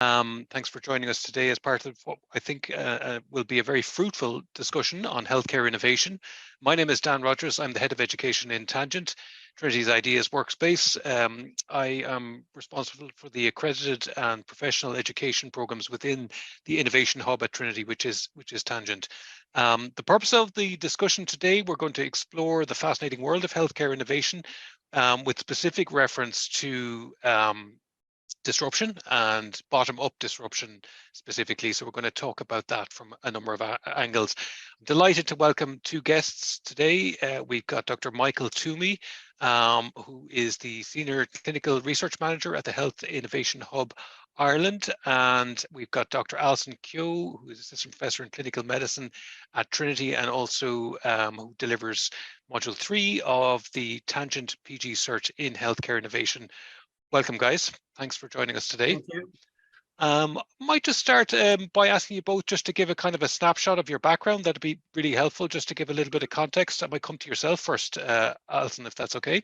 Thanks for joining us today as part of what I think will be a very fruitful discussion on healthcare innovation. My name is Dan Rogers. I'm the Head of Education in Tangent, Trinity's Ideas Workspace. I am responsible for the accredited and professional education programs within the Innovation Hub at Trinity, which is Tangent. The purpose of the discussion today, we're going to explore the fascinating world of healthcare innovation with specific reference to disruption and bottom-up disruption specifically. So we're going to talk about that from a number of angles. I'm delighted to welcome two guests today. We've got Dr. Michael Toomey, who is the Senior Clinical Research Manager at the Health Innovation Hub Ireland. And we've got Dr. Alison Keogh, who is Assistant Professor in Clinical Medicine at Trinity and also who delivers Module 3 of the Tangent PG Search in Healthcare Innovation. Welcome, guys. Thanks for joining us today. Thank you. Might just start by asking you both just to give a kind of a snapshot of your background. That'd be really helpful, just to give a little bit of context. I might come to yourself first, Alison, if that's okay.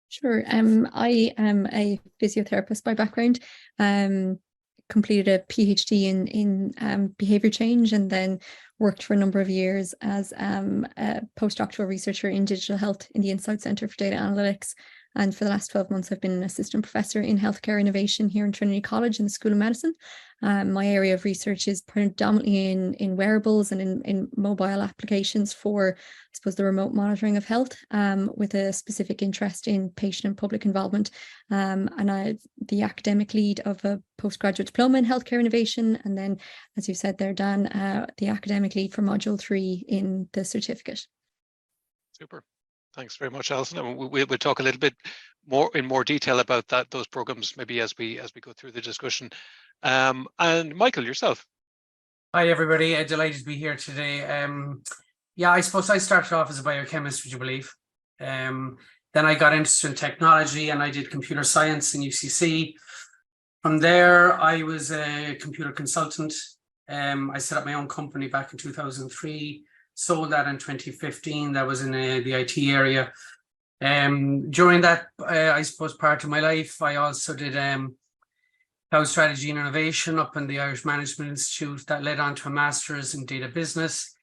Sure. I am a physiotherapist by background. Completed a PhD in behavior change and then worked for a number of years as a postdoctoral researcher in digital health in the Insight Centre for Data Analytics. And for the last 12 months, I've been an assistant professor in healthcare innovation here in Trinity College in the School of Medicine. My area of research is predominantly in wearables and in mobile applications for, I suppose, the remote monitoring of health, with a specific interest in patient and public involvement. And I'm the academic lead of a postgraduate diploma in healthcare innovation. And then, as you said there, Dan, the academic lead for Module 3 in the certificate. Super. Thanks very much, Alison. And we'll talk a little bit in more detail about those programs maybe as we go through the discussion. And Michael, yourself. Hi, everybody. Delighted to be here today. Yeah, I suppose I started off as a biochemist, would you believe? Then I got interested in technology and I did computer science in UCC. From there, I was a computer consultant. I set up my own company back in 2003. Sold that in 2015. That was in the IT area. During that, I suppose, part of my life, I also did cloud strategy and innovation up in the Irish Management Institute. That led on to a master's in data business.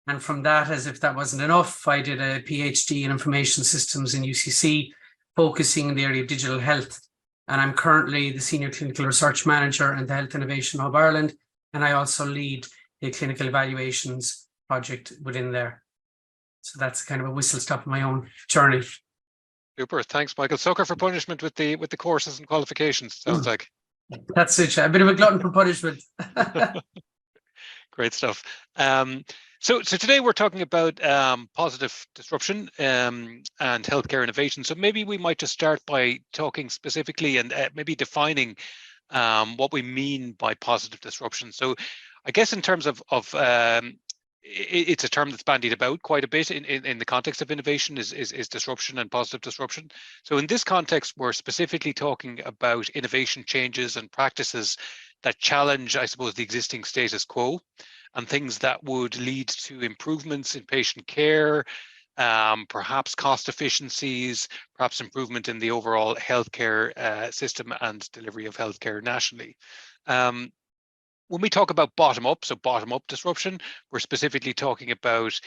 And from that, as if that wasn't enough, I did a PhD in information systems in UCC, focusing in the area of digital health. And I'm currently the Senior Clinical Research Manager in the Health Innovation Hub Ireland. And I also lead the clinical evaluations project within there. So that's kind of a whistle stop of my own journey. Super. Thanks, Michael. Sucker for punishment with the courses and qualifications, sounds like. That's it. A bit of a glutton for punishment. Great stuff. So today we're talking about positive disruption and healthcare innovation. So maybe we might just start by talking specifically and maybe defining what we mean by positive disruption. So I guess in terms of it's a term that's bandied about quite a bit in the context of innovation is disruption and positive disruption. So in this context, we're specifically talking about innovation changes and practices that challenge, I suppose, the existing status quo and things that would lead to improvements in patient care, perhaps cost efficiencies, perhaps improvement in the overall healthcare system and delivery of healthcare nationally. When we talk about bottom-up, so bottom-up disruption, we're specifically talking about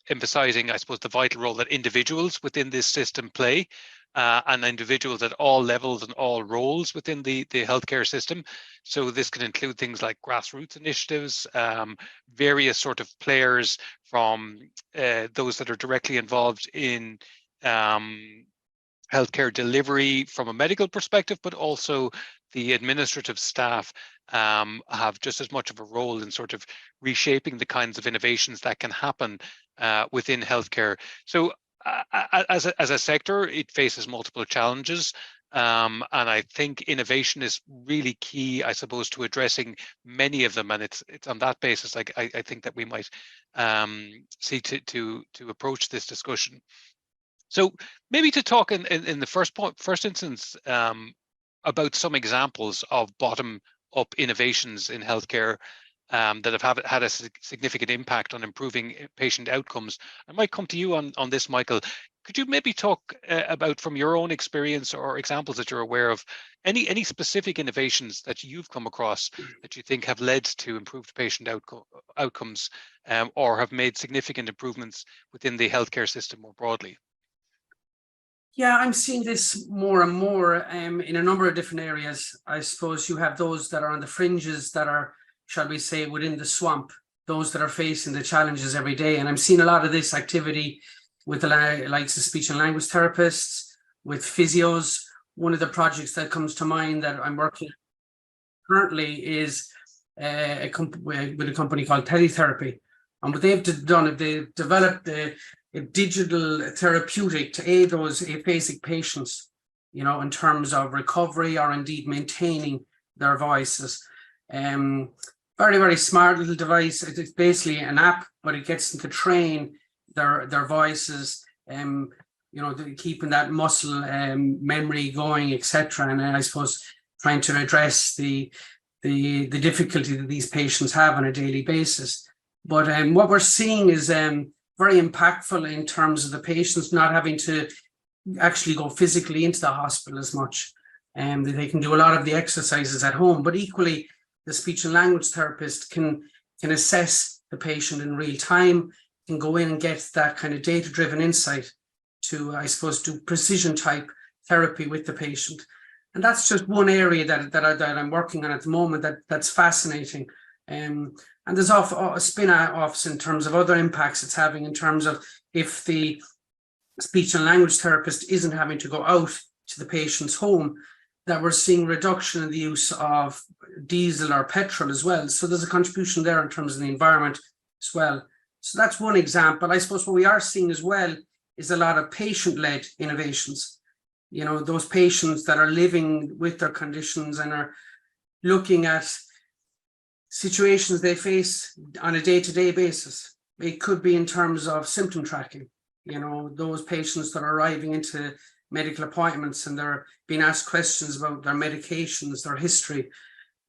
emphasizing, I suppose, the vital role that individuals within this system play, and individuals at all levels and all roles within the healthcare system. So this can include things like grassroots initiatives, various sort of players from those that are directly involved in healthcare delivery from a medical perspective, but also the administrative staff have just as much of a role in sort of reshaping the kinds of innovations that can happen within healthcare. So as a sector, it faces multiple challenges. And I think innovation is really key, I suppose, to addressing many of them. And it's on that basis, like I think that we might see to approach this discussion. So maybe to talk in the first instance about some examples of bottom-up innovations in healthcare that have had a significant impact on improving patient outcomes. I might come to you on this, Michael. Could you maybe talk about, from your own experience or examples that you're aware of, any specific innovations that you've come across that you think have led to improved patient outcomes, or have made significant improvements within the healthcare system more broadly? Yeah, I'm seeing this more and more in a number of different areas. I suppose you have those that are on the fringes that are, shall we say, within the swamp, those that are facing the challenges every day. And I'm seeing a lot of this activity with the likes of speech and language therapists, with physios. One of the projects that comes to mind that I'm working currently is with a company called Teletherapy. And what they've done, they've developed a digital therapeutic to aid those aphasic patients, you know, in terms of recovery or indeed maintaining their voices. Very, very smart little device. It's basically an app, but it gets them to train their voices, you know, keeping that muscle memory going, etc. And I suppose trying to address the difficulty that these patients have on a daily basis. But what we're seeing is very impactful in terms of the patients not having to actually go physically into the hospital as much. They can do a lot of the exercises at home, but equally the speech and language therapist can assess the patient in real time, can go in and get that kind of data-driven insight to, I suppose, do precision type therapy with the patient. And that's just one area that I'm working on at the moment that's fascinating. And there's spin-offs in terms of other impacts it's having, in terms of if the speech and language therapist isn't having to go out to the patient's home, that we're seeing reduction in the use of diesel or petrol as well. So there's a contribution there in terms of the environment as well. So that's one example. I suppose what we are seeing as well is a lot of patient-led innovations. You know, those patients that are living with their conditions and are looking at situations they face on a day-to-day basis. It could be in terms of symptom tracking. You know, those patients that are arriving into medical appointments and they're being asked questions about their medications, their history,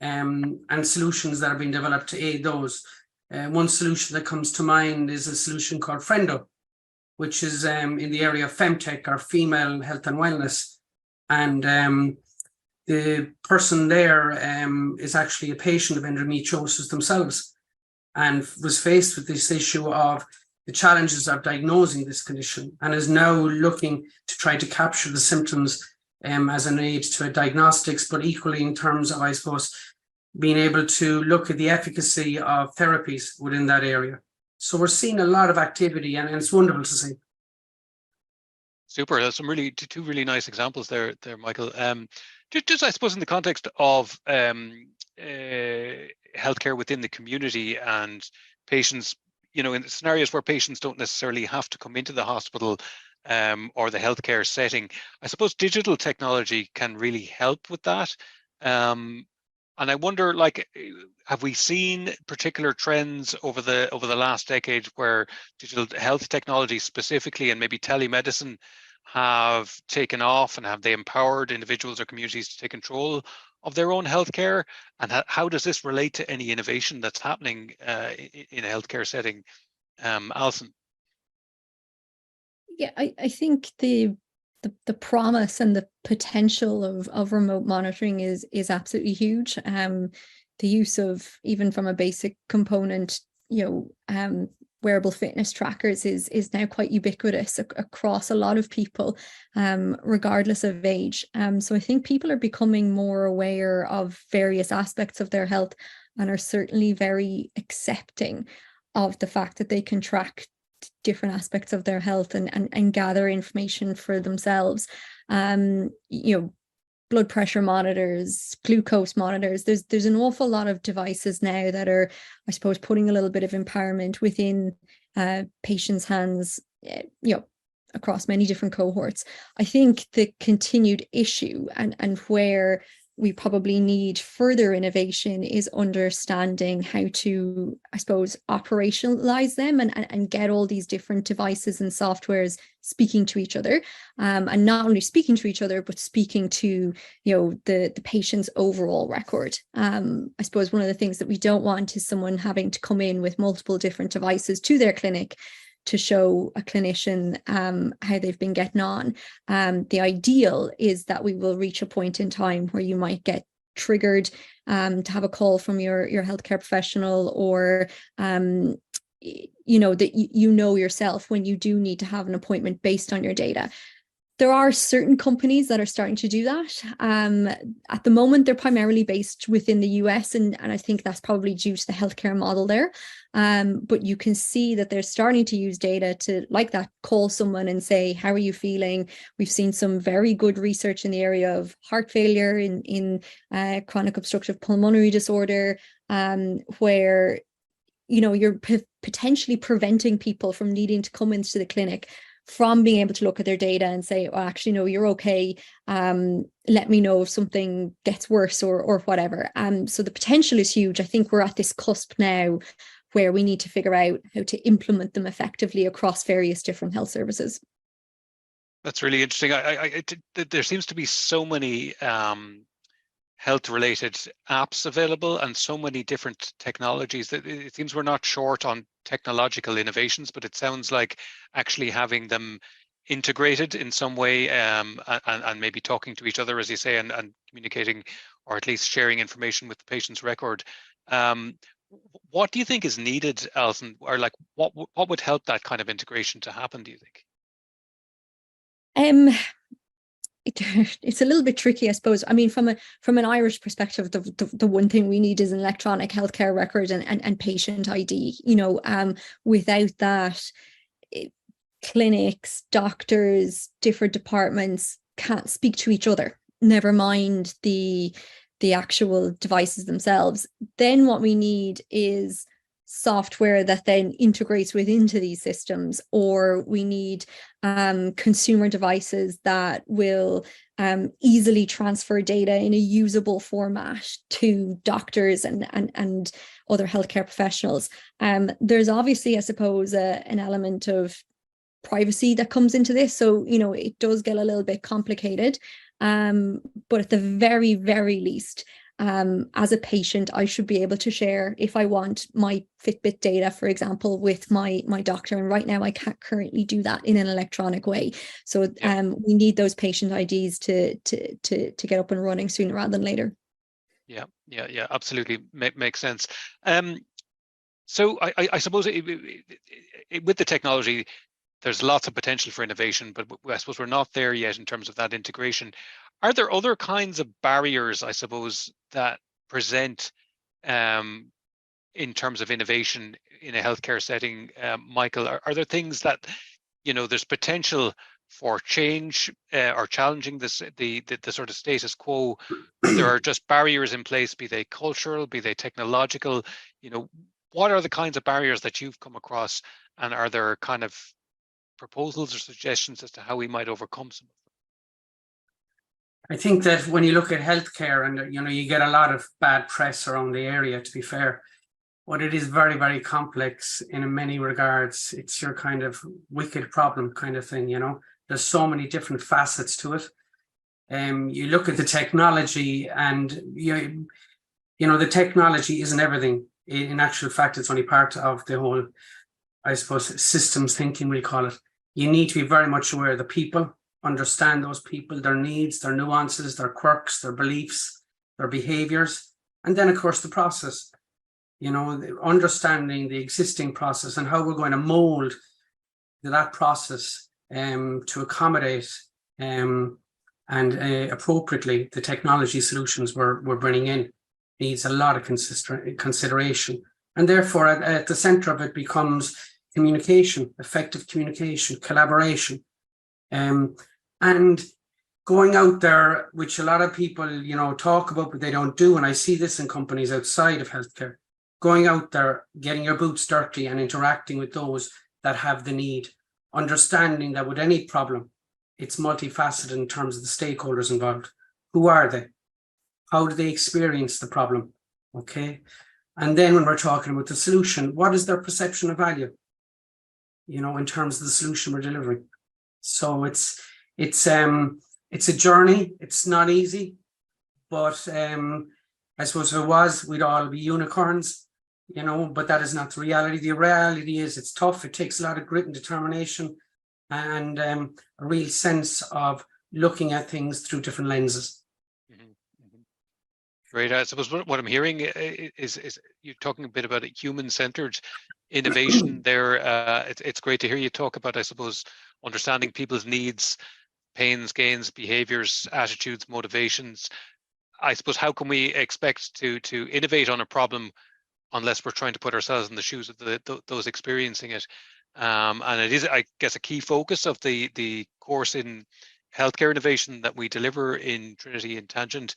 and solutions that are being developed to aid those. One solution that comes to mind is a solution called Friendo, which is in the area of femtech, or female health and wellness. And the person there is actually a patient of endometriosis themselves, and was faced with this issue of the challenges of diagnosing this condition, and is now looking to try to capture the symptoms as an aid to a diagnostics, but equally in terms of, I suppose, being able to look at the efficacy of therapies within that area. So we're seeing a lot of activity, and it's wonderful to see. Super. That's some two really nice examples there, Michael. Just I suppose in the context of healthcare within the community and patients, you know, in scenarios where patients don't necessarily have to come into the hospital or the healthcare setting, I suppose digital technology can really help with that. And I wonder, like, have we seen particular trends over the last decade where digital health technology specifically, and maybe telemedicine, have taken off, and have they empowered individuals or communities to take control of their own healthcare? And how does this relate to any innovation that's happening in a healthcare setting? Alison? Yeah, I think the promise and the potential of remote monitoring is absolutely huge. The use of, even from a basic component, you know, wearable fitness trackers is now quite ubiquitous across a lot of people, regardless of age. So I think people are becoming more aware of various aspects of their health, and are certainly very accepting of the fact that they can track different aspects of their health and gather information for themselves. You know, blood pressure monitors, glucose monitors. There's an awful lot of devices now that are, I suppose, putting a little bit of empowerment within patients' hands, you know, across many different cohorts. I think the continued issue and where we probably need further innovation is understanding how to, I suppose, operationalize them and get all these different devices and softwares speaking to each other, and not only speaking to each other, but speaking to, you know, the patient's overall record. I suppose one of the things that we don't want is someone having to come in with multiple different devices to their clinic to show a clinician how they've been getting on. The ideal is that we will reach a point in time where you might get triggered to have a call from your healthcare professional, or that you know yourself when you do need to have an appointment based on your data. There are certain companies that are starting to do that. At the moment, they're primarily based within the US, and I think that's probably due to the healthcare model there. But you can see that they're starting to use data to, like that, call someone and say, how are you feeling? We've seen some very good research in the area of heart failure, in chronic obstructive pulmonary disorder, where you're potentially preventing people from needing to come into the clinic, from being able to look at their data and say, oh, actually, no, you're okay. Let me know if something gets worse or whatever. So the potential is huge. I think we're at this cusp now where we need to figure out how to implement them effectively across various different health services. That's really interesting. There seems to be so many health-related apps available and so many different technologies that it seems we're not short on technological innovations, but it sounds like actually having them integrated in some way, and maybe talking to each other, as you say, and communicating, or at least sharing information with the patient's record. What do you think is needed, Alison, or like what would help that kind of integration to happen, do you think? It's a little bit tricky, I suppose. I mean, from an Irish perspective, the one thing we need is an electronic healthcare record and patient ID. Without that, clinics, doctors, different departments can't speak to each other, never mind the actual devices themselves. Then what we need is software that then integrates into these systems, or we need consumer devices that will easily transfer data in a usable format to doctors and other healthcare professionals. There's obviously, I suppose, an element of privacy that comes into this, so it does get a little bit complicated, but at the very, very least, as a patient, I should be able to share, if I want, my Fitbit data, for example, with my doctor. And right now, I can't currently do that in an electronic way. So we need those patient IDs to get up and running sooner rather than later. Yeah, absolutely, makes sense. So I suppose with the technology, there's lots of potential for innovation, but I suppose we're not there yet in terms of that integration. Are there other kinds of barriers, I suppose, that present in terms of innovation in a healthcare setting, Michael? Are there things that, there's potential for change or challenging the sort of status quo, but there are just barriers in place, be they cultural, be they technological? What are the kinds of barriers that you've come across, and are there kind of proposals or suggestions as to how we might overcome some of them? I think that when you look at healthcare, and you get a lot of bad press around the area, to be fair, but it is very, very complex in many regards. It's your kind of wicked problem kind of thing. There's so many different facets to it. You look at the technology, and the technology isn't everything. In actual fact, it's only part of the whole, I suppose, systems thinking, we call it. You need to be very much aware of the people, understand those people, their needs, their nuances, their quirks, their beliefs, their behaviors, and then, of course, the process. Understanding the existing process and how we're going to mold that process to accommodate and appropriately the technology solutions we're bringing in needs a lot of consideration. And therefore, at the center of it becomes communication, effective communication, collaboration, and going out there, which a lot of people, talk about, but they don't do. And I see this in companies outside of healthcare, going out there, getting your boots dirty and interacting with those that have the need, understanding that with any problem, it's multifaceted in terms of the stakeholders involved. Who are they? How do they experience the problem? Okay. And then when we're talking about the solution, what is their perception of value? In terms of the solution we're delivering. So it's a journey. It's not easy, but I suppose if it was, we'd all be unicorns. you know, but that is not the reality. The reality is it's tough. It takes a lot of grit and determination and a real sense of looking at things through different lenses. Great. I suppose what I'm hearing is you're talking a bit about a human-centered innovation there. It's great to hear you talk about, I suppose, understanding people's needs, pains, gains, behaviors, attitudes, motivations. I suppose, how can we expect to innovate on a problem unless we're trying to put ourselves in the shoes of those experiencing it? And it is, I guess, a key focus of the course in healthcare innovation that we deliver in Trinity and Tangent,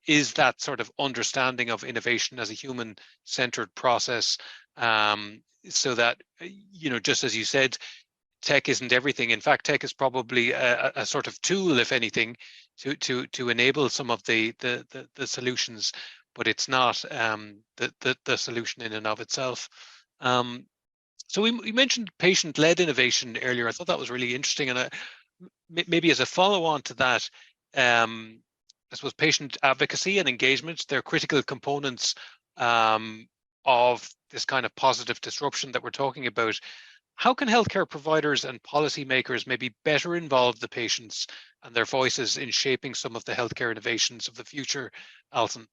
is that sort of understanding of innovation as a human-centered process, so that, you know, just as you said, tech isn't everything. In fact, tech is probably a sort of tool, if anything, to enable some of the solutions, but it's not the solution in and of itself. So we mentioned patient-led innovation earlier. I thought that was really interesting, and maybe as a follow-on to that, I suppose patient advocacy and engagement, they're critical components of this kind of positive disruption that we're talking about. How can healthcare providers and policymakers maybe better involve the patients and their voices in shaping some of the healthcare innovations of the future, Alison?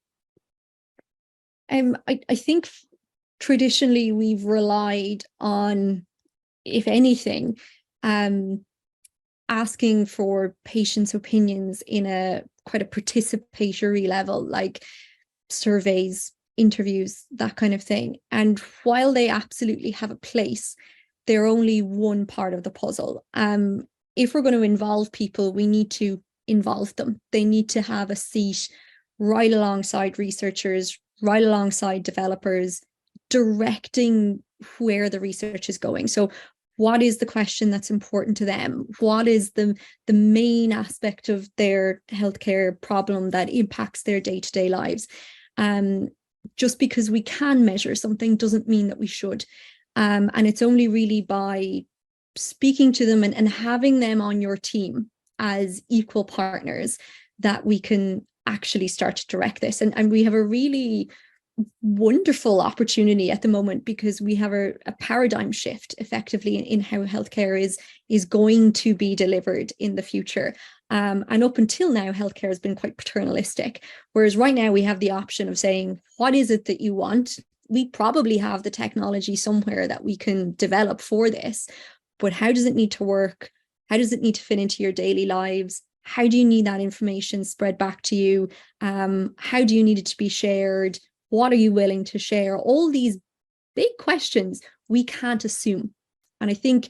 I think traditionally we've relied on, if anything, asking for patients' opinions in a quite a participatory level, like surveys, interviews, that kind of thing. And while they absolutely have a place, they're only one part of the puzzle. If we're going to involve people, we need to involve them. They need to have a seat right alongside researchers, right alongside developers, directing where the research is going. So what is the question that's important to them? What is the main aspect of their healthcare problem that impacts their day-to-day lives? Just because we can measure something doesn't mean that we should. And it's only really by speaking to them and having them on your team as equal partners that we can actually start to direct this. And we have a really wonderful opportunity at the moment, because we have a paradigm shift effectively in how healthcare is going to be delivered in the future. And up until now, healthcare has been quite paternalistic, whereas right now we have the option of saying, what is it that you want? We probably have the technology somewhere that we can develop for this, but how does it need to work? How does it need to fit into your daily lives? How do you need that information spread back to you? How do you need it to be shared? What are you willing to share? All these big questions we can't assume. And I think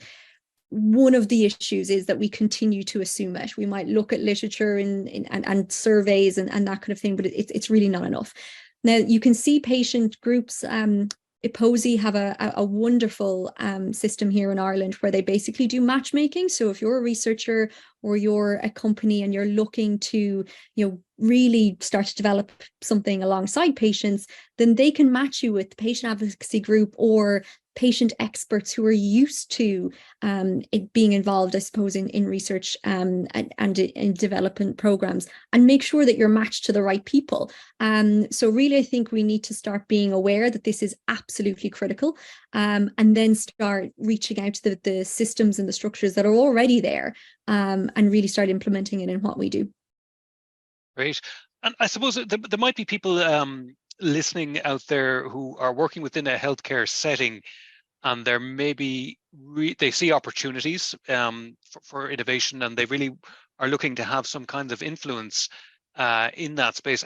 one of the issues is that we continue to assume it. We might look at literature and surveys and that kind of thing, but it's really not enough. Now, you can see patient groups. IPOSI have a wonderful system here in Ireland where they basically do matchmaking. So if you're a researcher or you're a company and you're looking to, really start to develop something alongside patients, then they can match you with the patient advocacy group or patient experts who are used to it being involved, I suppose, in research and in development programs, and make sure that you're matched to the right people. So really, I think we need to start being aware that this is absolutely critical, and then start reaching out to the systems and the structures that are already there, and really start implementing it in what we do. Great. And I suppose there might be people listening out there who are working within a healthcare setting, and there maybe they see opportunities for innovation, and they really are looking to have some kind of influence in that space.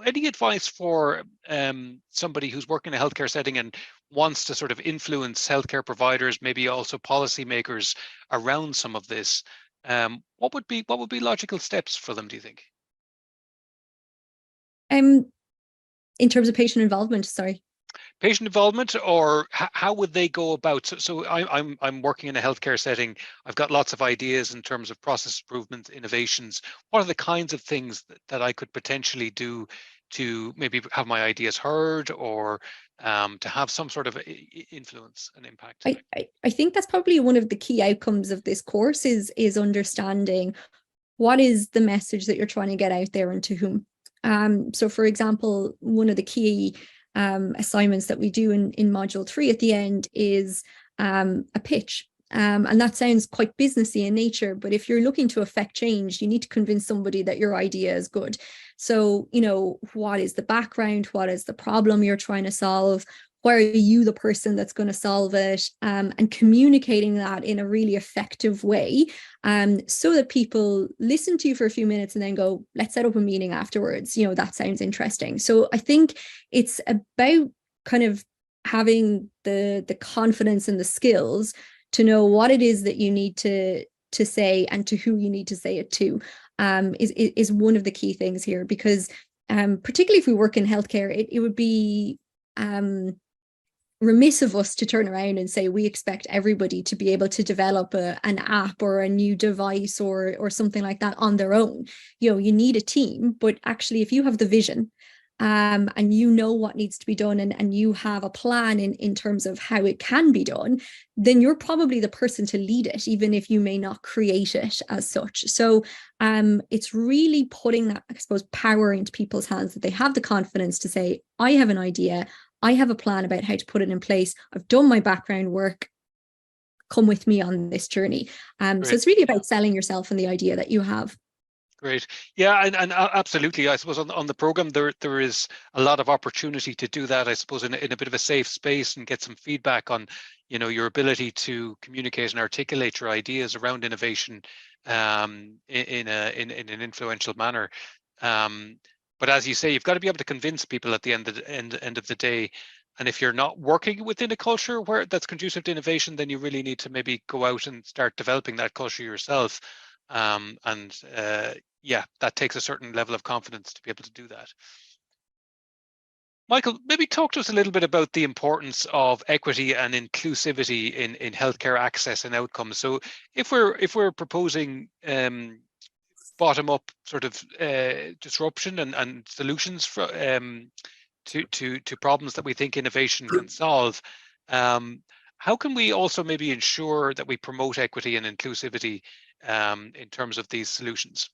Any advice for somebody who's working in a healthcare setting and wants to sort of influence healthcare providers, maybe also policymakers around some of this? What would be logical steps for them, do you think? In terms of patient involvement, sorry. Patient involvement, or how would they go about? So I'm working in a healthcare setting. I've got lots of ideas in terms of process improvement, innovations. What are the kinds of things that I could potentially do to maybe have my ideas heard, or to have some sort of influence and impact? I think that's probably one of the key outcomes of this course is understanding what is the message that you're trying to get out there and to whom. So for example, one of the key assignments that we do in module 3 at the end is a pitch. And that sounds quite businessy in nature, but if you're looking to affect change, you need to convince somebody that your idea is good. So, what is the background? What is the problem you're trying to solve? Why are you the person that's going to solve it? And communicating that in a really effective way, so that people listen to you for a few minutes and then go, let's set up a meeting afterwards. That sounds interesting. So I think it's about kind of having the confidence and the skills to know what it is that you need to say and to who you need to say it to, is one of the key things here. Because particularly if we work in healthcare, it would be remiss of us to turn around and say we expect everybody to be able to develop an app or a new device or something like that on their own. You need a team, but actually if you have the vision, and you know what needs to be done, and you have a plan in terms of how it can be done, then you're probably the person to lead it, even if you may not create it as such. So it's really putting that, I suppose, power into people's hands, that they have the confidence to say, I have an idea, I have a plan about how to put it in place, I've done my background work, come with me on this journey. So it's really about selling yourself and the idea that you have. Great. Yeah, and absolutely. I suppose on the program there is a lot of opportunity to do that, I suppose, in a bit of a safe space, and get some feedback on, your ability to communicate and articulate your ideas around innovation in an influential manner. But as you say, you've got to be able to convince people at the end of the day. And if you're not working within a culture where that's conducive to innovation, then you really need to maybe go out and start developing that culture yourself. Yeah, that takes a certain level of confidence to be able to do that. Michael, maybe talk to us a little bit about the importance of equity and inclusivity in healthcare access and outcomes. So if we're proposing bottom-up sort of disruption and solutions for, to problems that we think innovation can solve, how can we also maybe ensure that we promote equity and inclusivity in terms of these solutions?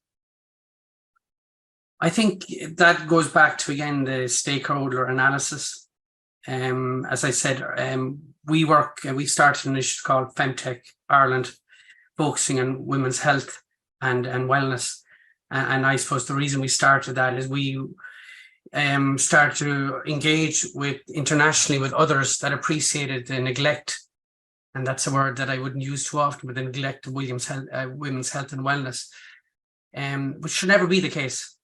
I think that goes back to, again, the stakeholder analysis. As I said, we started an initiative called Femtech Ireland, focusing on women's health and wellness. And I suppose the reason we started that is we started to engage internationally with others that appreciated the neglect, and that's a word that I wouldn't use too often, but the neglect of women's health and wellness, which should never be the case.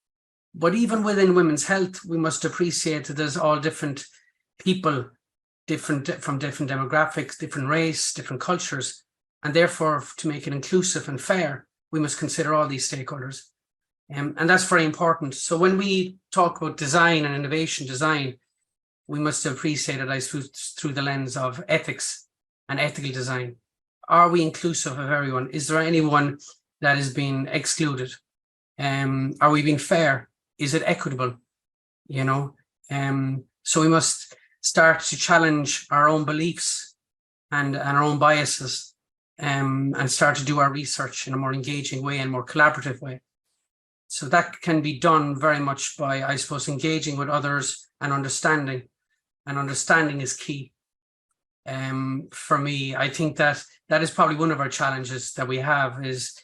But even within women's health, we must appreciate that there's all different people, from different demographics, different race, different cultures. And therefore, to make it inclusive and fair, we must consider all these stakeholders. And that's very important. So when we talk about design and innovation design, we must appreciate it, I suppose, through the lens of ethics and ethical design. Are we inclusive of everyone? Is there anyone that is being excluded? Are we being fair? Is it equitable? So we must start to challenge our own beliefs and our own biases, and start to do our research in a more engaging way and more collaborative way. So that can be done very much by, I suppose, engaging with others and understanding. And understanding is key. For me, I think that is probably one of our challenges that we have, is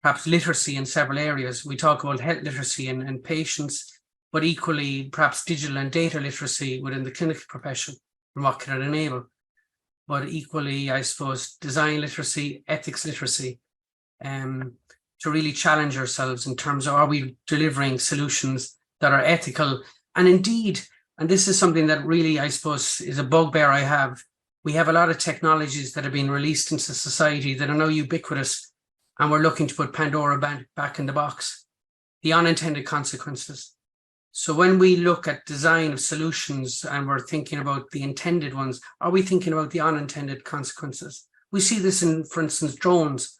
perhaps literacy in several areas. We talk about health literacy and patients, but equally perhaps digital and data literacy within the clinical profession and what can it enable. But equally, I suppose, design literacy, ethics literacy, to really challenge ourselves in terms of, are we delivering solutions that are ethical? And indeed, and this is something that really, I suppose, is a bugbear I have, we have a lot of technologies that have been released into society that are now ubiquitous, and we're looking to put Pandora back in the box, the unintended consequences. So when we look at design of solutions and we're thinking about the intended ones, are we thinking about the unintended consequences? We see this in, for instance, drones.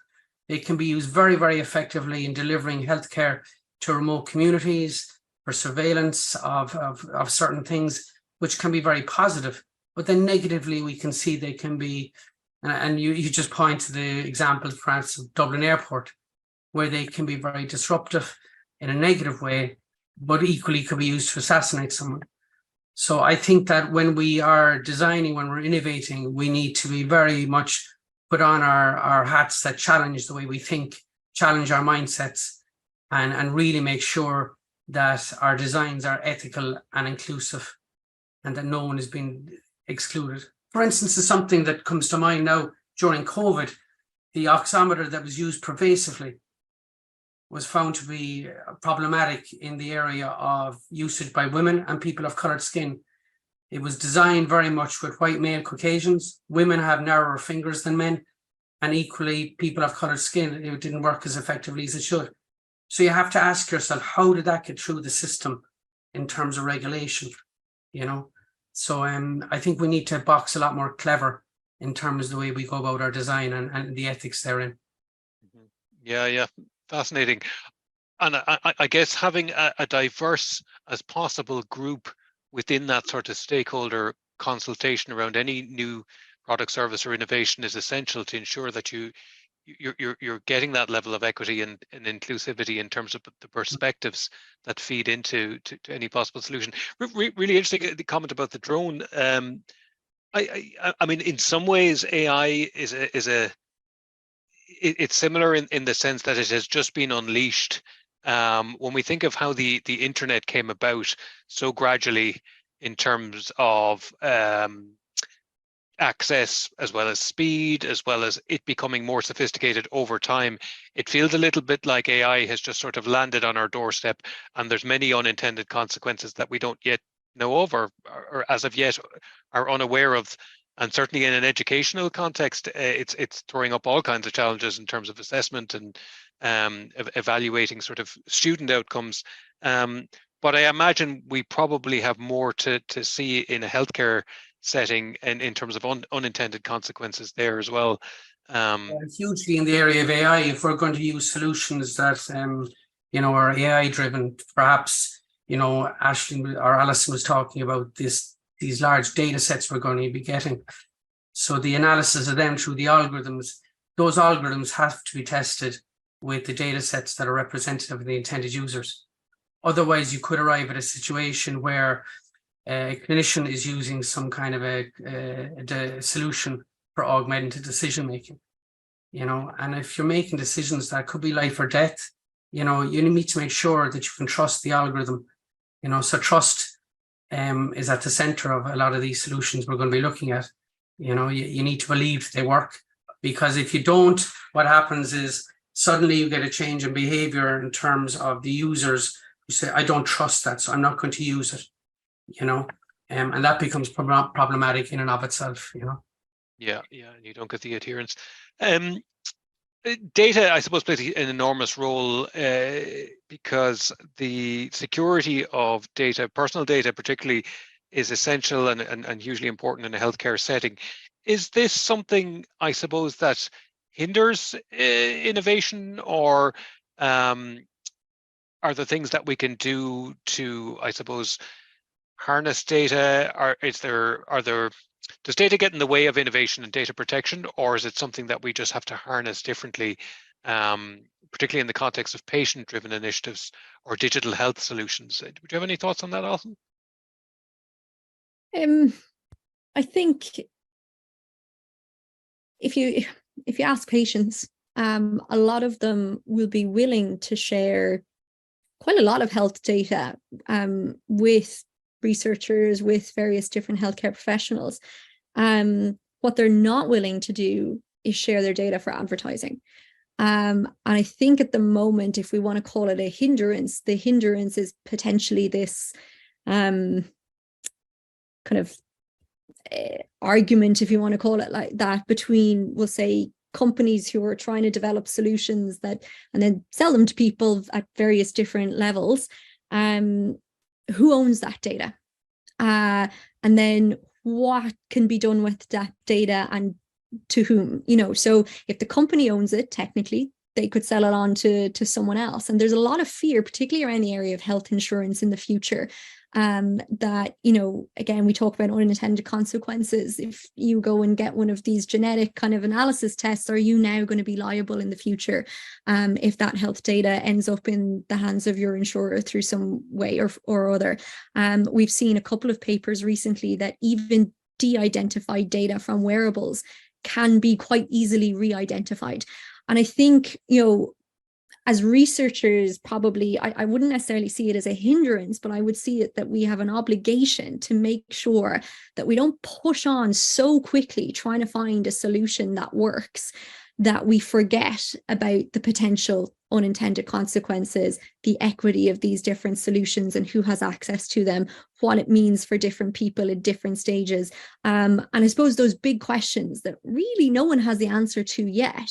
They can be used very, very effectively in delivering healthcare to remote communities for surveillance of certain things, which can be very positive. But then negatively, we can see they can be, and you just point to the example, perhaps, of Dublin Airport, where they can be very disruptive in a negative way, but equally could be used to assassinate someone. So I think that when we are designing, when we're innovating, we need to be very much put on our hats that challenge the way we think, challenge our mindsets, and really make sure that our designs are ethical and inclusive and that no one is being excluded. For instance, is something that comes to mind now during COVID, the oximeter that was used pervasively was found to be problematic in the area of usage by women and people of coloured skin. It was designed very much with white male Caucasians. Women have narrower fingers than men, and equally people of coloured skin, it didn't work as effectively as it should. So you have to ask yourself, how did that get through the system in terms of regulation? You know, so I think we need to box a lot more clever in terms of the way we go about our design and the ethics therein. Yeah, fascinating. And I guess having a diverse as possible group within that sort of stakeholder consultation around any new product, service, or innovation is essential to ensure that you're getting that level of equity and inclusivity in terms of the perspectives that feed into to any possible solution. Really interesting the comment about the drone. I mean, in some ways, AI it's similar in the sense that it has just been unleashed. When we think of how the internet came about so gradually in terms of access, as well as speed, as well as it becoming more sophisticated over time, it feels a little bit like AI has just sort of landed on our doorstep, and there's many unintended consequences that we don't yet know of, or as of yet are unaware of. And certainly in an educational context, it's throwing up all kinds of challenges in terms of assessment and evaluating sort of student outcomes. But I imagine we probably have more to see in a healthcare setting and in terms of unintended consequences there as well. Hugely in the area of AI, if we're going to use solutions that are AI driven, perhaps Ashley or Alison was talking about these large data sets we're going to be getting. So the analysis of them through the algorithms, those algorithms have to be tested with the data sets that are representative of the intended users. Otherwise, you could arrive at a situation where a clinician is using some kind of a solution for augmented decision making, and if you're making decisions that could be life or death, you need to make sure that you can trust the algorithm, so trust is at the center of a lot of these solutions we're going to be looking at. You need to believe they work, because if you don't, what happens is suddenly you get a change in behavior in terms of the users who say, I don't trust that, so I'm not going to use it. And that becomes problematic in and of itself. Yeah, and you don't get the adherence. Data, I suppose, plays an enormous role because the security of data, personal data particularly, is essential and hugely important in a healthcare setting. Is this something, I suppose, that hinders innovation, or are there things that we can do to, I suppose, harness data? Does data get in the way of innovation and data protection, or is it something that we just have to harness differently, particularly in the context of patient-driven initiatives or digital health solutions? Would you have any thoughts on that, Alison? I think if you ask patients, a lot of them will be willing to share quite a lot of health data with researchers, with various different healthcare professionals. What they're not willing to do is share their data for advertising. And I think at the moment, if we want to call it a hindrance, the hindrance is potentially this kind of argument, if you want to call it like that, between, we'll say, companies who are trying to develop solutions that and then sell them to people at various different levels. Who owns that data? And then what can be done with that data and to whom? So if the company owns it, technically, they could sell it on to someone else. And there's a lot of fear, particularly around the area of health insurance in the future, that, again, we talk about unintended consequences. If you go and get one of these genetic kind of analysis tests, are you now going to be liable in the future if that health data ends up in the hands of your insurer through some way or other? We've seen a couple of papers recently that even de-identified data from wearables can be quite easily re-identified. And I think, as researchers, probably, I wouldn't necessarily see it as a hindrance, but I would see it that we have an obligation to make sure that we don't push on so quickly trying to find a solution that works, that we forget about the potential unintended consequences, the equity of these different solutions and who has access to them, what it means for different people at different stages. And I suppose those big questions that really no one has the answer to yet.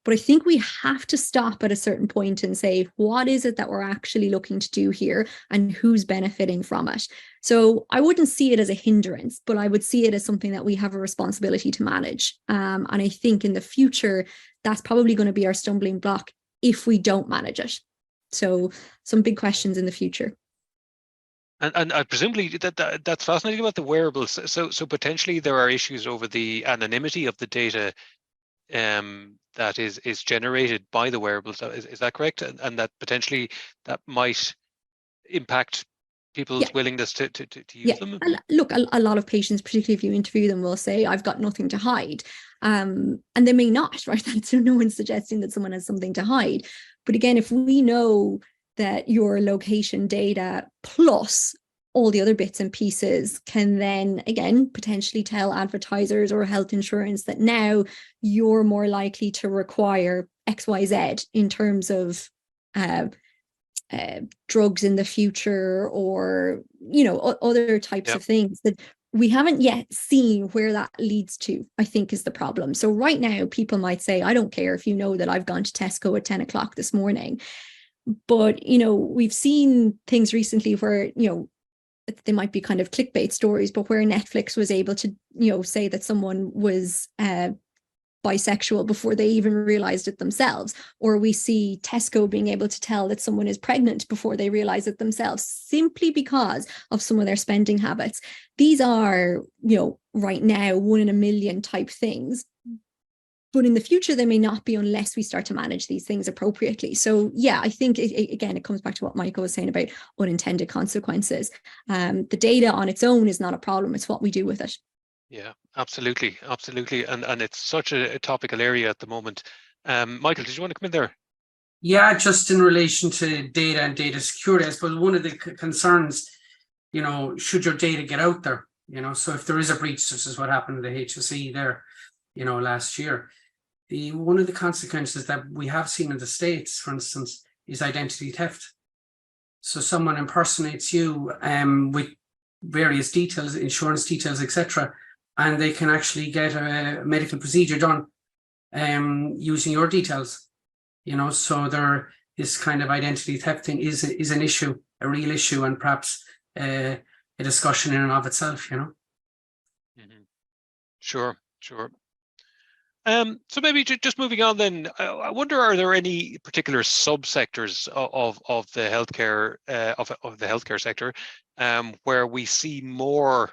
But I think we have to stop at a certain point and say, what is it that we're actually looking to do here and who's benefiting from it? So I wouldn't see it as a hindrance, but I would see it as something that we have a responsibility to manage. And I think in the future, that's probably going to be our stumbling block if we don't manage it. So some big questions in the future. And presumably that's fascinating about the wearables. So potentially there are issues over the anonymity of the data that is generated by the wearables. Is that correct? And that potentially that might impact people's willingness to use them? And look, a lot of patients, particularly if you interview them, will say, I've got nothing to hide. And they may not, right? So no one's suggesting that someone has something to hide. But again, if we know that your location data plus all the other bits and pieces can then, again, potentially tell advertisers or health insurance that now you're more likely to require XYZ in terms of drugs in the future or, other types of things that we haven't yet seen where that leads to, I think is the problem. So right now, people might say, I don't care if you know that I've gone to Tesco at 10 o'clock this morning. But, we've seen things recently where, they might be kind of clickbait stories, but where Netflix was able to, say that someone was bisexual before they even realized it themselves. Or we see Tesco being able to tell that someone is pregnant before they realize it themselves, simply because of some of their spending habits. These are, right now, 1 in a million type things. But in the future, they may not be unless we start to manage these things appropriately. So, yeah, I think, again, it comes back to what Michael was saying about unintended consequences. The data on its own is not a problem. It's what we do with it. Yeah, absolutely. Absolutely. And it's such a topical area at the moment. Michael, did you want to come in there? Yeah, just in relation to data and data security, I suppose one of the concerns, should your data get out there? So if there is a breach, such as what happened to the HSE there, last year, one of the consequences that we have seen in the States, for instance, is identity theft. So someone impersonates you with various details, insurance details, etc., and they can actually get a medical procedure done using your details. So this kind of identity theft thing is an issue, a real issue, and perhaps a discussion in and of itself. Mm-hmm. Sure. So maybe just moving on then, I wonder, are there any particular subsectors of the healthcare of the healthcare sector where we see more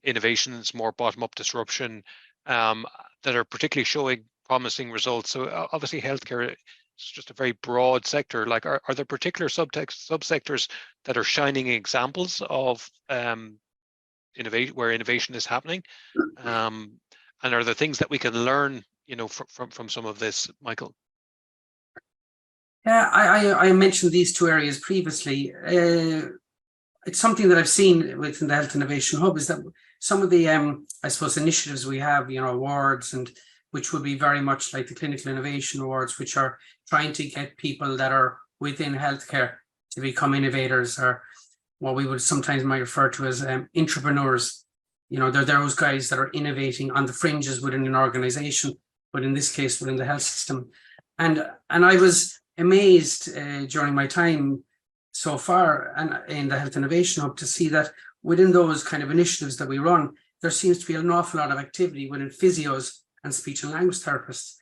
innovations, more bottom-up disruption that are particularly showing promising results? So obviously healthcare is just a very broad sector. Like, are there particular subsectors that are shining examples of where innovation is happening? And are there things that we can learn, from some of this, Michael? Yeah, I mentioned these two areas previously. It's something that I've seen within the Health Innovation Hub, is that some of the, I suppose, initiatives we have, awards, and which would be very much like the Clinical Innovation Awards, which are trying to get people that are within healthcare to become innovators, or what we would sometimes might refer to as entrepreneurs. They're those guys that are innovating on the fringes within an organization, but in this case, within the health system. And I was amazed during my time so far and in the Health Innovation Hub to see that within those kind of initiatives that we run, there seems to be an awful lot of activity within physios and speech and language therapists.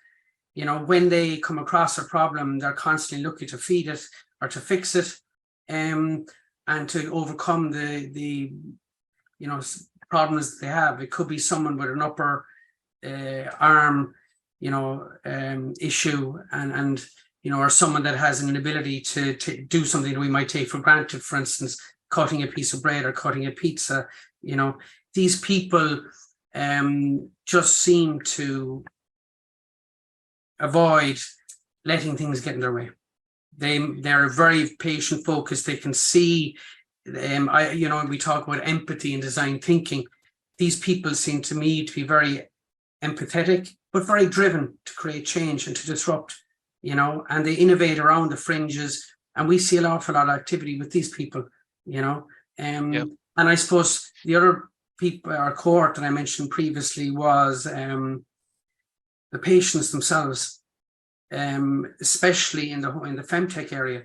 When they come across a problem, they're constantly looking to feed it or to fix it. and to overcome the problems that they have. It could be someone with an upper arm, issue, and or someone that has an ability to do something that we might take for granted, for instance, cutting a piece of bread or cutting a pizza. These people just seem to avoid letting things get in their way. They're very patient focused. They can see, we talk about empathy and design thinking. These people seem to me to be very empathetic, but very driven to create change and to disrupt, and they innovate around the fringes. And we see an awful lot of activity with these people, And I suppose the other people, our cohort that I mentioned previously, was the patients themselves, especially in the femtech area.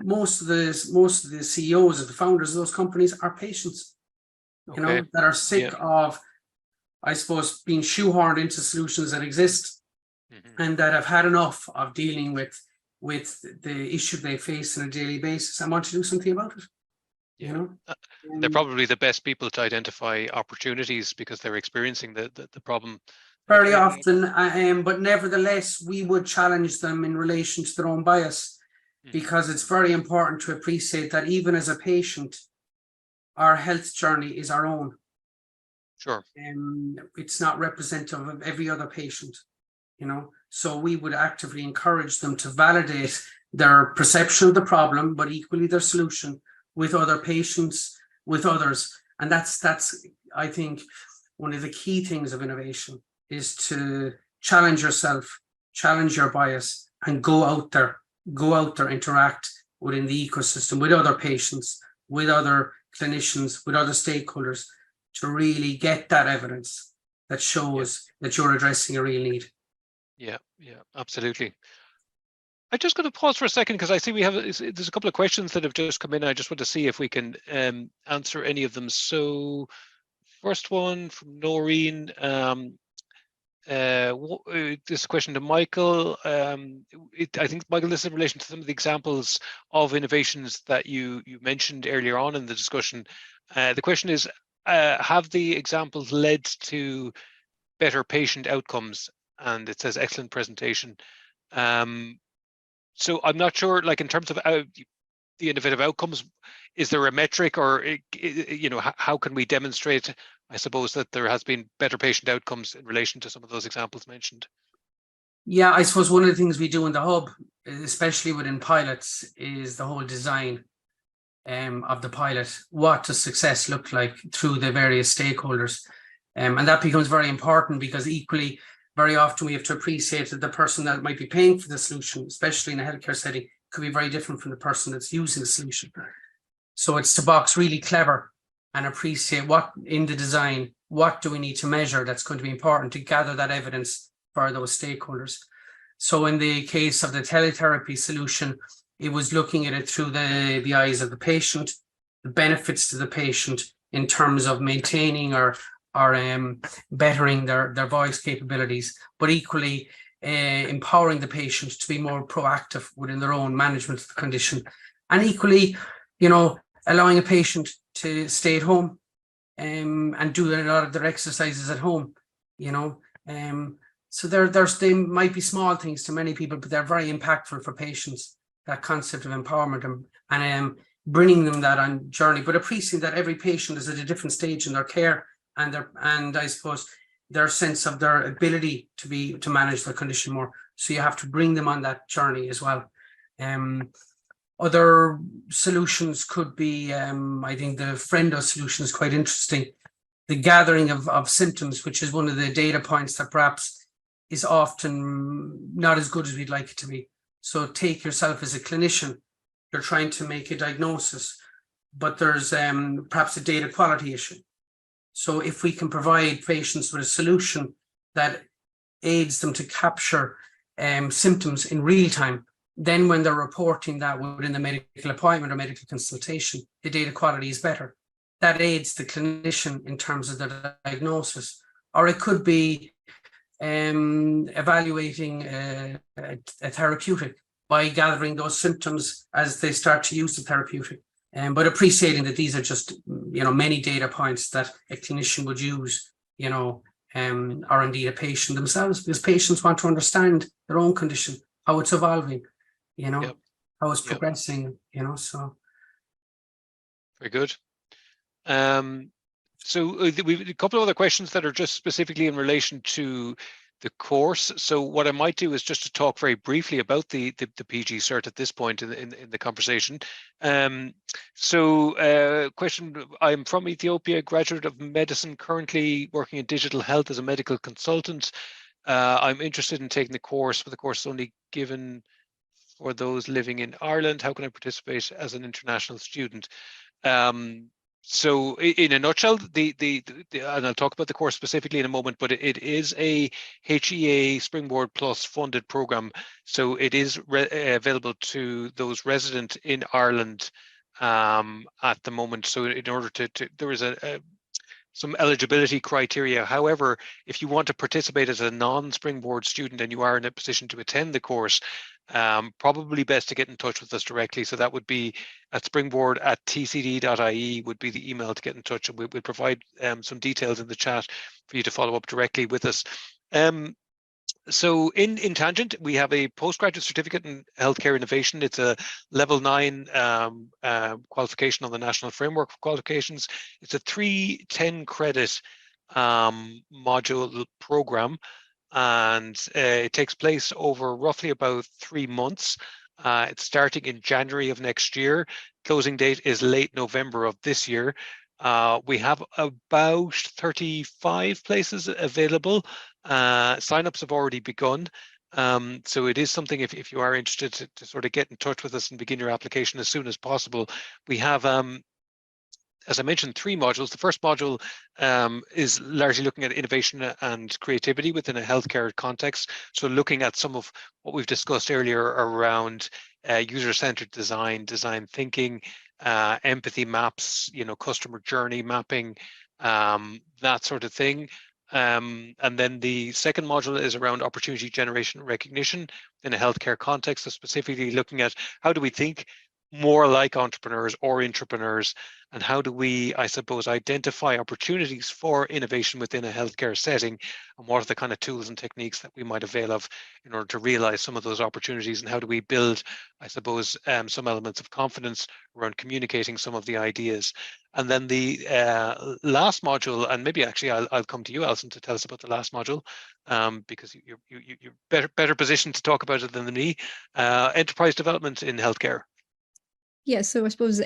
Most of the CEOs of the founders of those companies are patients, that are sick of, I suppose, being shoehorned into solutions that exist, and that have had enough of dealing with the issue they face on a daily basis and want to do something about it. They're probably the best people to identify opportunities because they're experiencing the problem very often, but nevertheless we would challenge them in relation to their own bias, because it's very important to appreciate that even as a patient, our health journey is our own. Sure. It's not representative of every other patient, so we would actively encourage them to validate their perception of the problem, but equally their solution, with other patients, with others. And that's I think one of the key things of innovation is to challenge yourself, challenge your bias, and go out there, interact within the ecosystem with other patients, with other clinicians, with other stakeholders, to really get that evidence that shows that you're addressing a real need. Yeah, absolutely. I'm just going to pause for a second because I see there's a couple of questions that have just come in. I just want to see if we can answer any of them. So first one from Noreen, this question to Michael. I think, Michael, this is in relation to some of the examples of innovations that you mentioned earlier on in the discussion. The question is, have the examples led to better patient outcomes? And it says, excellent presentation. So I'm not sure, in terms of the innovative outcomes, is there a metric, or how can we demonstrate, I suppose, that there has been better patient outcomes in relation to some of those examples mentioned? Yeah, I suppose one of the things we do in the hub, especially within pilots, is the whole design of the pilot. What does success look like through the various stakeholders? And that becomes very important, because equally, very often we have to appreciate that the person that might be paying for the solution, especially in a healthcare setting, could be very different from the person that's using the solution. So it's to box really clever and appreciate what in the design, what do we need to measure that's going to be important to gather that evidence for those stakeholders. So in the case of the teletherapy solution, it was looking at it through the eyes of the patient, the benefits to the patient in terms of maintaining or bettering their voice capabilities, but equally empowering the patient to be more proactive within their own management of the condition, and equally, allowing a patient to stay at home and do a lot of their exercises at home. So they might be small things to many people, but they're very impactful for patients. That concept of empowerment and bringing them that on journey, but appreciating that every patient is at a different stage in their care, and I suppose their sense of their ability to manage their condition more. So you have to bring them on that journey as well. Other solutions could be, I think the Friendo solution is quite interesting. The gathering of symptoms, which is one of the data points that perhaps is often not as good as we'd like it to be. So take yourself as a clinician, you're trying to make a diagnosis, but there's perhaps a data quality issue. So if we can provide patients with a solution that aids them to capture symptoms in real time, then when they're reporting that within the medical appointment or medical consultation, the data quality is better. That aids the clinician in terms of the diagnosis. Or it could be evaluating a therapeutic by gathering those symptoms as they start to use the therapeutic. But appreciating that these are just, many data points that a clinician would use, or indeed a patient themselves, because patients want to understand their own condition, how it's evolving, Yep. how it's Yep. progressing, so. Very good. So we've a couple of other questions that are just specifically in relation to the course. So what I might do is just to talk very briefly about the PG cert at this point in the conversation. Question: I'm from Ethiopia, graduate of medicine, currently working in digital health as a medical consultant. I'm interested in taking the course, but the course is only given for those living in Ireland. How can I participate as an international student? So in a nutshell, and I'll talk about the course specifically in a moment, but it is a HEA Springboard Plus funded program. So it is available to those resident in Ireland at the moment. So in order there is some eligibility criteria. However, if you want to participate as a non-Springboard student and you are in a position to attend the course, probably best to get in touch with us directly. So that would be at springboard@tcd.ie would be the email to get in touch, and we'll provide some details in the chat for you to follow up directly with us. So in Tangent, we have a postgraduate certificate in healthcare innovation. It's a level 9 qualification on the National Framework for Qualifications. It's a 310 credit module program, and it takes place over roughly about 3 months. It's starting in January of next year. Closing date is late November of this year. We have about 35 places available. Signups have already begun. So it is something, if you are interested to sort of get in touch with us and begin your application as soon as possible. We have, as I mentioned, 3 modules. The first module is largely looking at innovation and creativity within a healthcare context. So looking at some of what we've discussed earlier around user-centered design, design thinking, empathy maps, customer journey mapping, that sort of thing. And then the second module is around opportunity generation and recognition in a healthcare context, so specifically looking at how do we think more like entrepreneurs or intrapreneurs, and how do we, I suppose, identify opportunities for innovation within a healthcare setting, and what are the kind of tools and techniques that we might avail of in order to realize some of those opportunities, and how do we build, I suppose, some elements of confidence around communicating some of the ideas. And then the last module, and maybe actually I'll come to you, Alison, to tell us about the last module, because you're better positioned to talk about it than me. Enterprise development in healthcare. Yeah, so I suppose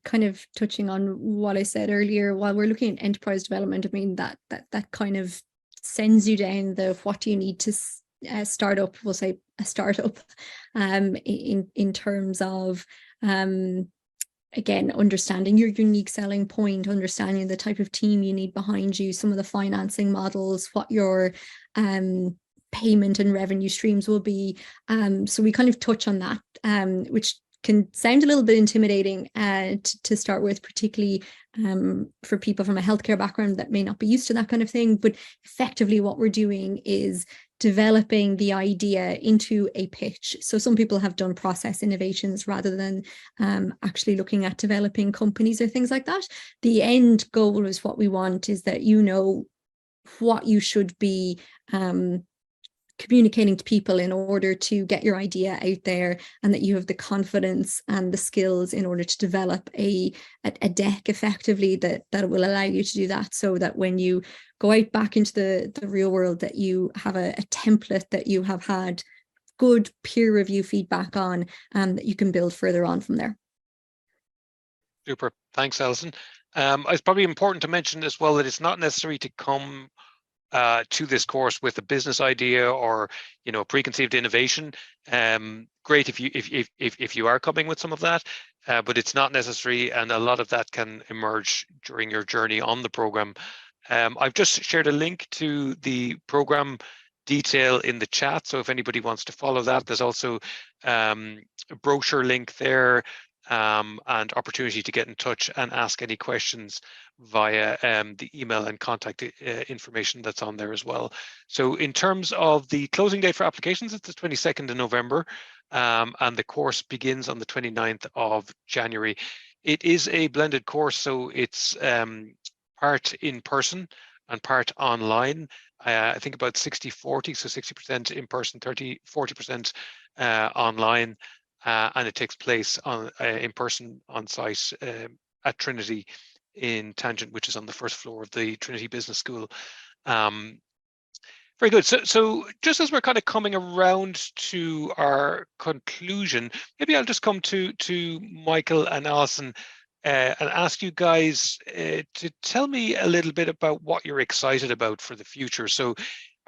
kind of touching on what I said earlier, while we're looking at enterprise development, I mean that kind of sends you down the what do you need to start up, we'll say a startup, in terms of again, understanding your unique selling point, understanding the type of team you need behind you, some of the financing models, what your payment and revenue streams will be. So we kind of touch on that, which can sound a little bit intimidating to start with, particularly for people from a healthcare background that may not be used to that kind of thing. But effectively what we're doing is developing the idea into a pitch. So some people have done process innovations rather than actually looking at developing companies or things like that. The end goal is what we want is that what you should be communicating to people in order to get your idea out there, and that you have the confidence and the skills in order to develop a deck effectively that will allow you to do that, so that when you go out back into the real world, that you have a template that you have had good peer review feedback on, and that you can build further on from there. Super. Thanks, Alison. It's probably important to mention as well that it's not necessary to come to this course with a business idea or a preconceived innovation. Great if you are coming with some of that, but it's not necessary, and a lot of that can emerge during your journey on the program. I've just shared a link to the program detail in the chat, so if anybody wants to follow that, there's also a brochure link there, and opportunity to get in touch and ask any questions via the email and contact information that's on there as well. So in terms of the closing date for applications, it's the 22nd of November, and the course begins on the 29th of January. It is a blended course, so it's part in person and part online. I think about 60-40, so 60% in person, 40% online, and it takes place on in person on site at Trinity in Tangent, which is on the first floor of the Trinity Business School. Very good. So just as we're kind of coming around to our conclusion, maybe I'll just come to Michael and Alison and ask you guys to tell me a little bit about what you're excited about for the future. So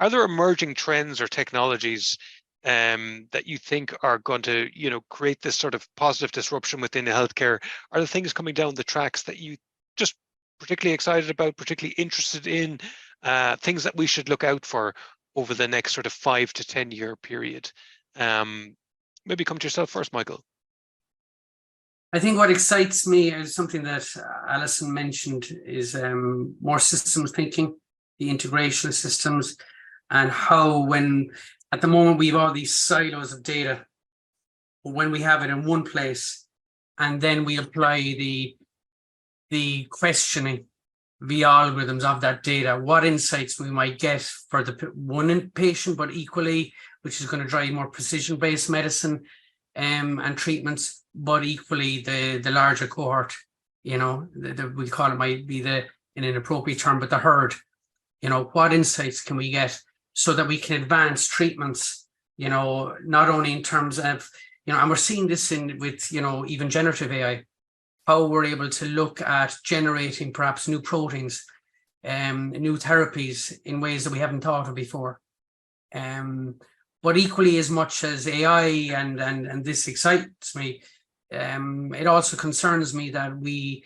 are there emerging trends or technologies that you think are going to, create this sort of positive disruption within healthcare? Are there things coming down the tracks that you just particularly excited about, particularly interested in, things that we should look out for over the next sort of 5 to 10 year period? Maybe come to yourself first, Michael. I think what excites me is something that Alison mentioned is more systems thinking, the integration of systems, and how when at the moment we have all these silos of data, when we have it in one place and then we apply the questioning via algorithms of that data, what insights we might get for the one patient, but equally, which is going to drive more precision-based medicine and treatments, but equally the larger cohort, we call it, might be in an appropriate term, but the herd, what insights can we get so that we can advance treatments, not only in terms of, and we're seeing this with even generative AI, how we're able to look at generating perhaps new proteins, new therapies in ways that we haven't thought of before. But equally as much as AI and this excites me, it also concerns me that we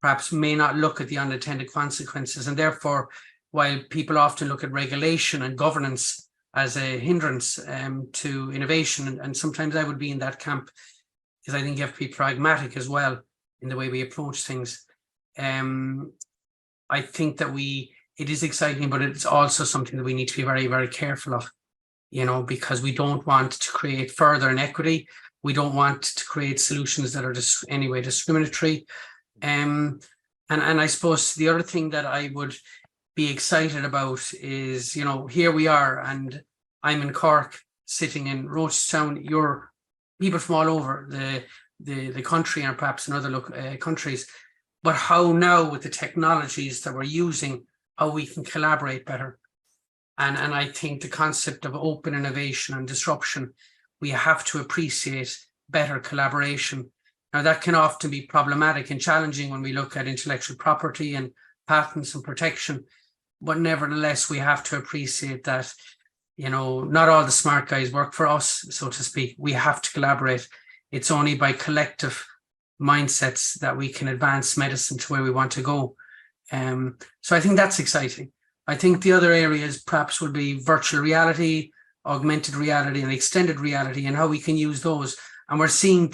perhaps may not look at the unintended consequences. And therefore, while people often look at regulation and governance as a hindrance to innovation, and sometimes I would be in that camp, because I think you have to be pragmatic as well in the way we approach things. I think that it is exciting, but it's also something that we need to be very, very careful of, because we don't want to create further inequity. We don't want to create solutions that are anyway discriminatory. And I suppose the other thing that I would be excited about is, here we are, and I'm in Cork, sitting in Rochestown. You're people from all over the country and perhaps in other countries, but how now with the technologies that we're using, how we can collaborate better. And I think the concept of open innovation and disruption, we have to appreciate better collaboration. Now, that can often be problematic and challenging when we look at intellectual property and patents and protection, but nevertheless, we have to appreciate that, not all the smart guys work for us, so to speak. We have to collaborate. It's only by collective mindsets that we can advance medicine to where we want to go. So I think that's exciting. I think the other areas perhaps would be virtual reality, augmented reality, and extended reality, and how we can use those. And we're seeing,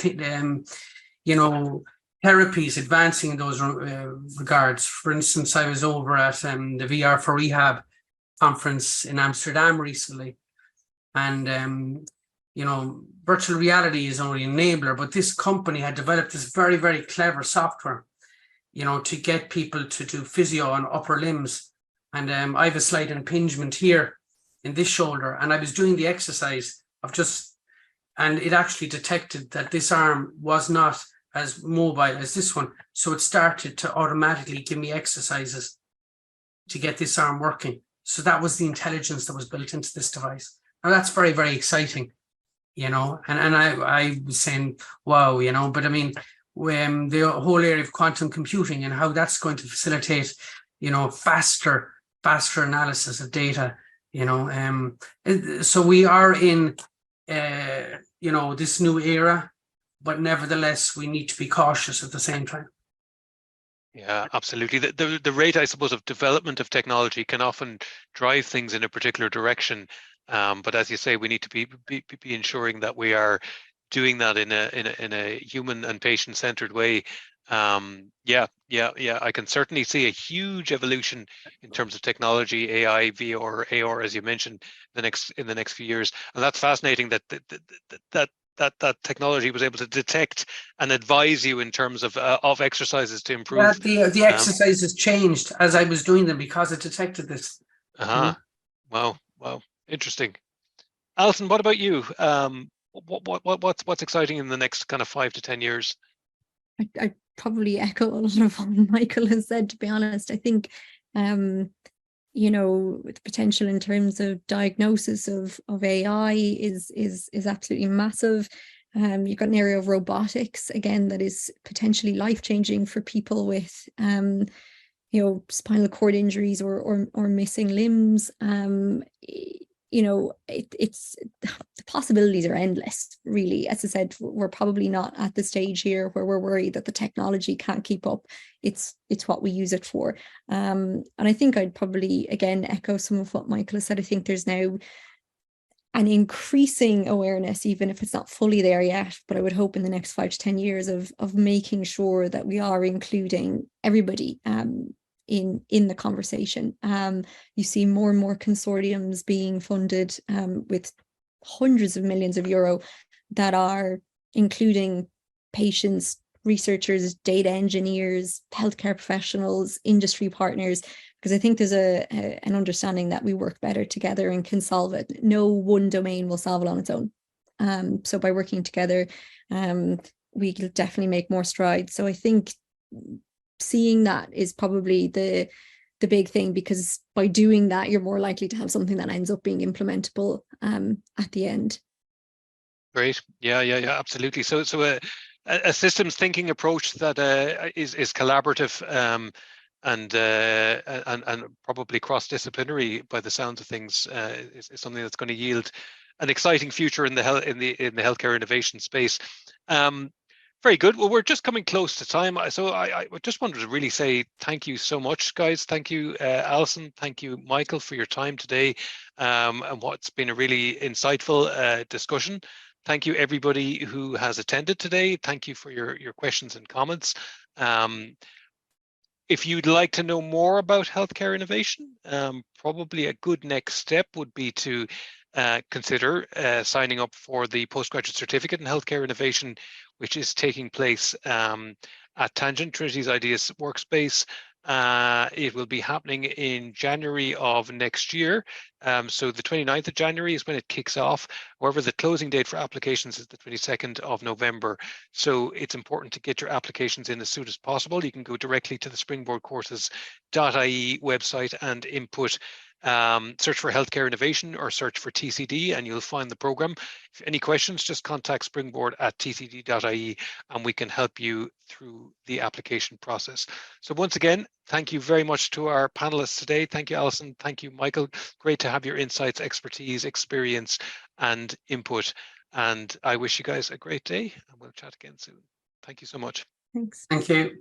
therapies advancing in those regards. For instance, I was over at the VR for Rehab conference in Amsterdam recently, and virtual reality is only an enabler, but this company had developed this very, very clever software, to get people to do physio on upper limbs. And I have a slight impingement here in this shoulder, and I was doing the exercise and it actually detected that this arm was not as mobile as this one. So it started to automatically give me exercises to get this arm working. So that was the intelligence that was built into this device. Now that's very, very exciting, and I was saying, wow, but I mean, the whole area of quantum computing and how that's going to facilitate, faster analysis of data, so we are in, this new era, but nevertheless, we need to be cautious at the same time. Yeah, absolutely. The rate, I suppose, of development of technology can often drive things in a particular direction. But as you say, we need to be ensuring that we are doing that in a human and patient-centered way. I can certainly see a huge evolution in terms of technology, AI, VR, AR, as you mentioned, in the next few years. And that's fascinating that that technology was able to detect and advise you in terms of exercises to improve. Yeah, the exercises changed as I was doing them because it detected this. Wow, interesting. Alison, what about you? What's exciting in the next kind of 5 to 10 years? I probably echo a lot of what Michael has said, to be honest. I think, you know, the potential in terms of diagnosis of AI is absolutely massive. You've got an area of robotics, again, that is potentially life-changing for people with, you know, spinal cord injuries or missing limbs. You know, it's the possibilities are endless, really. As I said, we're probably not at the stage here where we're worried that the technology can't keep up. It's what we use it for. And I think I'd probably, again, echo some of what Michael has said. I think there's now an increasing awareness, even if it's not fully there yet, but I would hope in the next 5 to 10 years of making sure that we are including everybody in the conversation. You see more and more consortiums being funded with hundreds of millions of euro that are including patients, researchers, data engineers, healthcare professionals, industry partners, because I think there's an understanding that we work better together and can solve it. No one domain will solve it on its own. So by working together, we can definitely make more strides. So I think seeing that is probably the big thing, because by doing that, you're more likely to have something that ends up being implementable at the end. Great. Yeah, absolutely. So a systems thinking approach that is collaborative and probably cross-disciplinary by the sounds of things is something that's going to yield an exciting future in the healthcare innovation space. Very good. Well, we're just coming close to time, so I just wanted to really say thank you so much, guys. Thank you, Alison. Thank you, Michael, for your time today, and what's been a really insightful discussion. Thank you, everybody who has attended today. Thank you for your questions and comments. If you'd like to know more about healthcare innovation, probably a good next step would be to consider signing up for the postgraduate certificate in healthcare innovation, which is taking place at Tangent, Trinity's Ideas Workspace. It will be happening in January of next year. So the 29th of January is when it kicks off. However, the closing date for applications is the 22nd of November. So it's important to get your applications in as soon as possible. You can go directly to the springboardcourses.ie website and input search for healthcare innovation or search for TCD and you'll find the program. If any questions, just contact springboard@tcd.ie and we can help you through the application process. So once again, thank you very much to our panelists today. Thank you, Alison. Thank you, Michael. Great to have your insights, expertise, experience and input. And I wish you guys a great day and we'll chat again soon. Thank you so much. Thanks. Thank you.